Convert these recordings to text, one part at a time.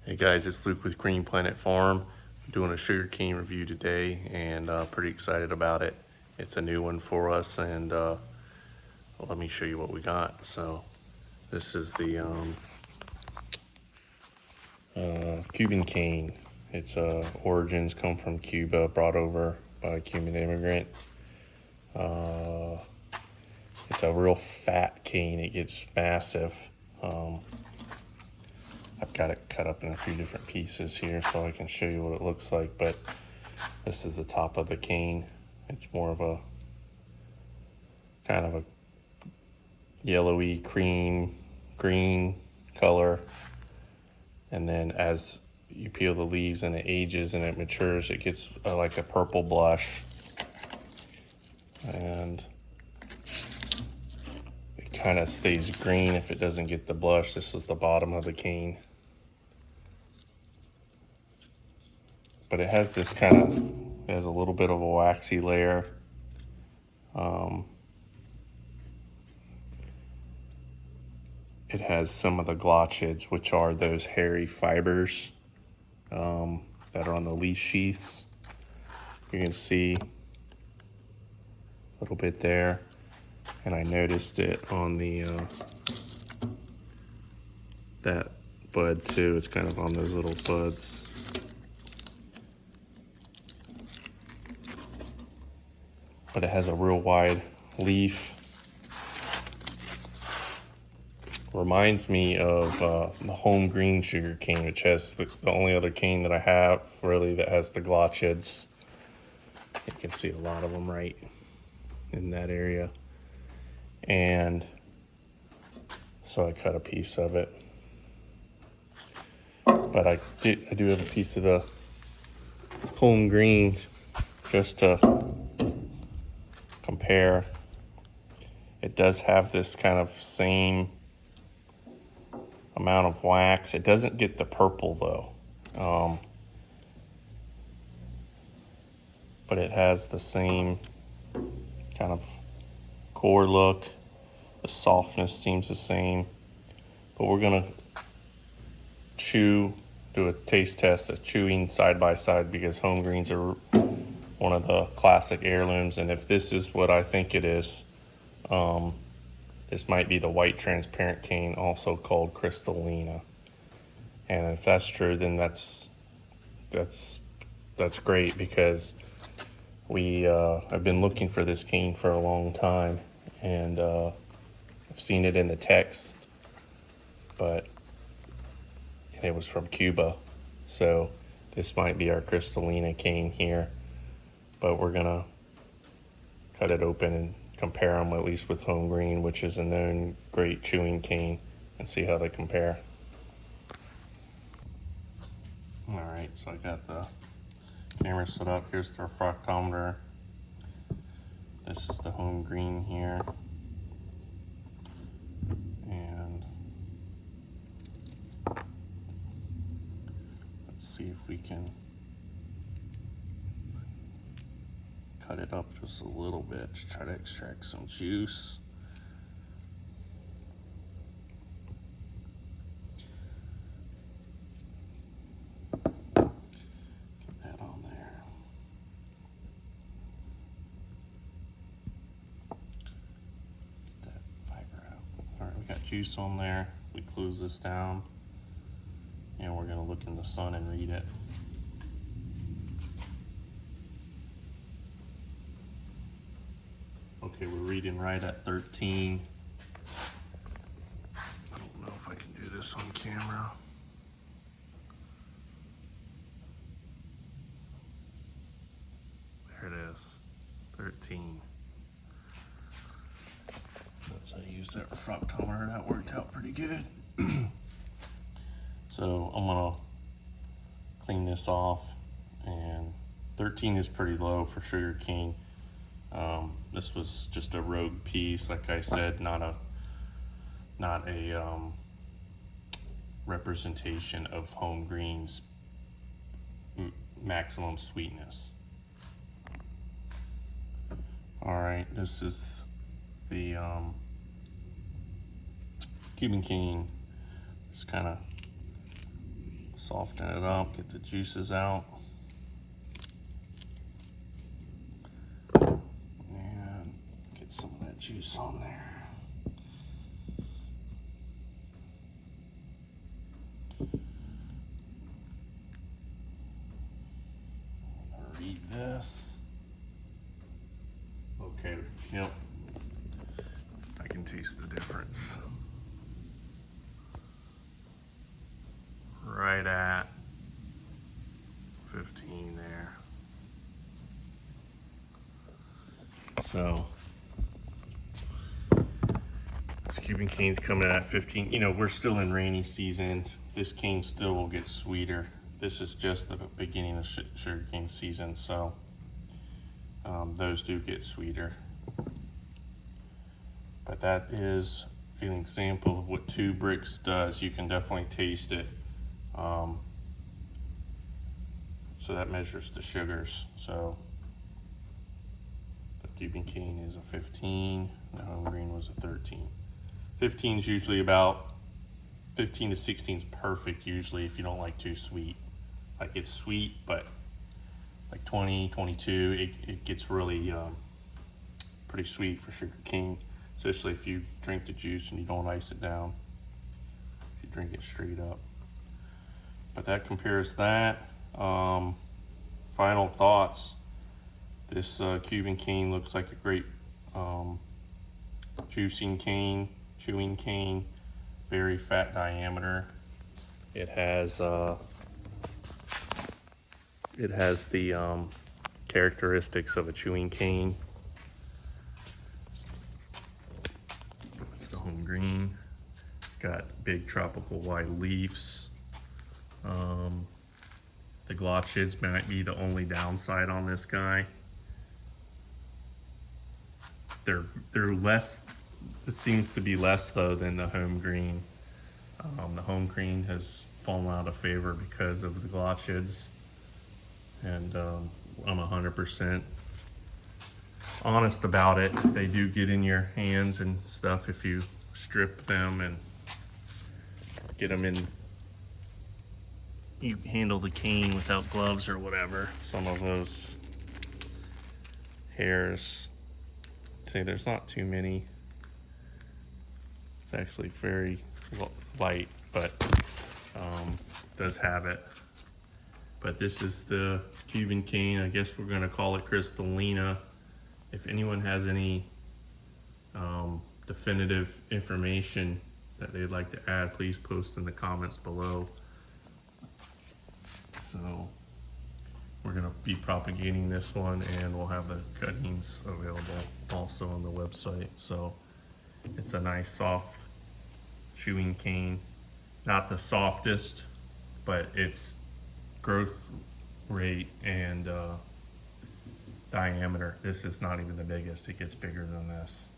Hey guys, it's Luke with Green Planet Farm. I'm doing a sugarcane review today and pretty excited about it. It's a new one for us and let me show you what we got. So this is the Cuban cane. Its origins come from Cuba, brought over by a Cuban immigrant. It's a real fat cane. It gets massive. I've got it cut up in a few different pieces here so I can show you what it looks like, but this is the top of the cane. It's more of a kind of a yellowy cream green color, and then as you peel the leaves and it ages and it matures, it gets like a purple blush, and it kind of stays green if it doesn't get the blush. This was the bottom of the cane, but it has this kind of, it has a little bit of a waxy layer. It has some of the glochids, which are those hairy fibers that are on the leaf sheaths. You can see a little bit there, and I noticed it on the that bud too. It's kind of on those little buds. But it has a real wide leaf. Reminds me of the home green sugar cane, which has the only other cane that I have really that has the glochids. You can see a lot of them right in that area. And so I cut a piece of it. But I do have a piece of the home green just to compare. It does have this kind of same amount of wax. It doesn't get the purple though, but it has the same kind of core look. The softness seems the same, but we're gonna do a taste test of chewing side by side, because home greens are one of the classic heirlooms, and if this is what I think it is, this might be the white transparent cane, also called cristalina. And if that's true, then that's great, because we I've been looking for this cane for a long time, and I've seen it in the text, but it was from Cuba, so this might be our cristalina cane here. But we're gonna cut it open and compare them, at least with home green, which is a known great chewing cane, and see how they compare. All right, so I got the camera set up. Here's the refractometer. This is the home green here. And let's see if we can cut it up just a little bit to try to extract some juice. Get that on there. Get that fiber out. All right, we got juice on there. We close this down, and we're gonna look in the sun and read it. Okay, we're reading right at 13. I don't know if I can do this on camera. There it is, 13. That's how I use that refractometer. That worked out pretty good. So I'm gonna clean this off, and 13 is pretty low for sugar cane. This was just a rogue piece, like I said, not a representation of home green's maximum sweetness. All right, this is the Cuban cane. It's kind of Soften it up, get the juices out. And get some of that juice on there. Read this. Okay, yep. I can taste the difference. Right at 15 there. So this Cuban cane's coming at 15. You know, we're still in rainy season. This cane still will get sweeter. This is just the beginning of sugar cane season, so those do get sweeter. But that is an example of what 2 bricks does. You can definitely taste it. So that measures the sugars. So the Cuban cane is a 15, the home green was a 13. 15 is usually about 15 to 16 is perfect usually if you don't like too sweet. Like it's sweet, but like 20, 22, it gets really pretty sweet for sugar cane, especially if you drink the juice and you don't ice it down. If you drink it straight up. But that compares that. Final thoughts. This Cuban cane looks like a great juicing cane, chewing cane, very fat diameter. It has the characteristics of a chewing cane. It's the home green. It's got big tropical wide leaves. The glochids might be the only downside on this guy. They're less, it seems to be less though than the home green. The home green has fallen out of favor because of the glochids. And I'm 100% honest about it. They do get in your hands and stuff if you strip them and get them in. You handle the cane without gloves or whatever. Some of those hairs, say there's not too many. It's actually very light, but does have it. But this is the Cuban cane. I guess we're gonna call it cristalina. If anyone has any definitive information that they'd like to add, please post in the comments below. So we're gonna be propagating this one, and we'll have the cuttings available also on the website. So it's a nice soft chewing cane. Not the softest, but its growth rate and diameter. This is not even the biggest. It gets bigger than this.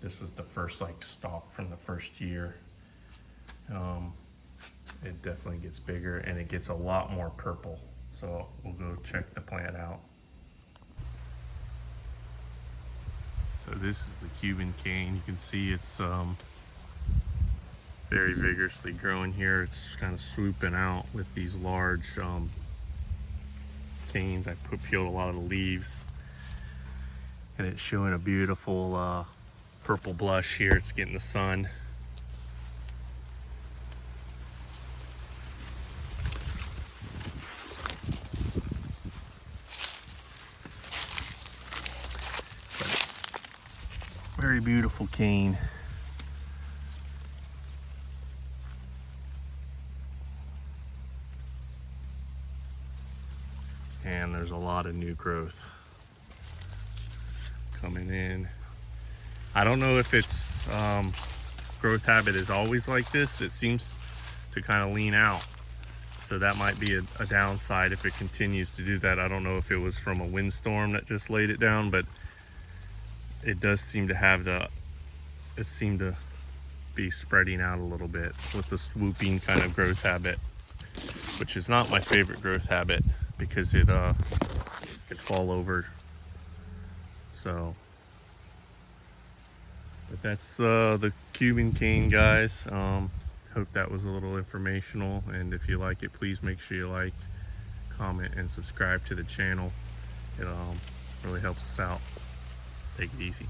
This was the first like stalk from the first year. It definitely gets bigger and it gets a lot more purple. So we'll go check the plant out. So this is the Cuban cane. You can see it's very vigorously growing here. It's kind of swooping out with these large canes. I peeled a lot of the leaves, and it's showing a beautiful purple blush here. It's getting the sun. Very beautiful cane. And there's a lot of new growth coming in. I don't know if its growth habit is always like this. It seems to kind of lean out. So that might be a downside if it continues to do that. I don't know if it was from a windstorm that just laid it down, but it does seem to have it seemed to be spreading out a little bit with the swooping kind of growth habit, which is not my favorite growth habit because it could fall over. So, but that's the Cuban cane, guys. Home hope that was a little informational, and if you like it, please make sure you like, comment, and subscribe to the channel. It really helps us out. Take it easy.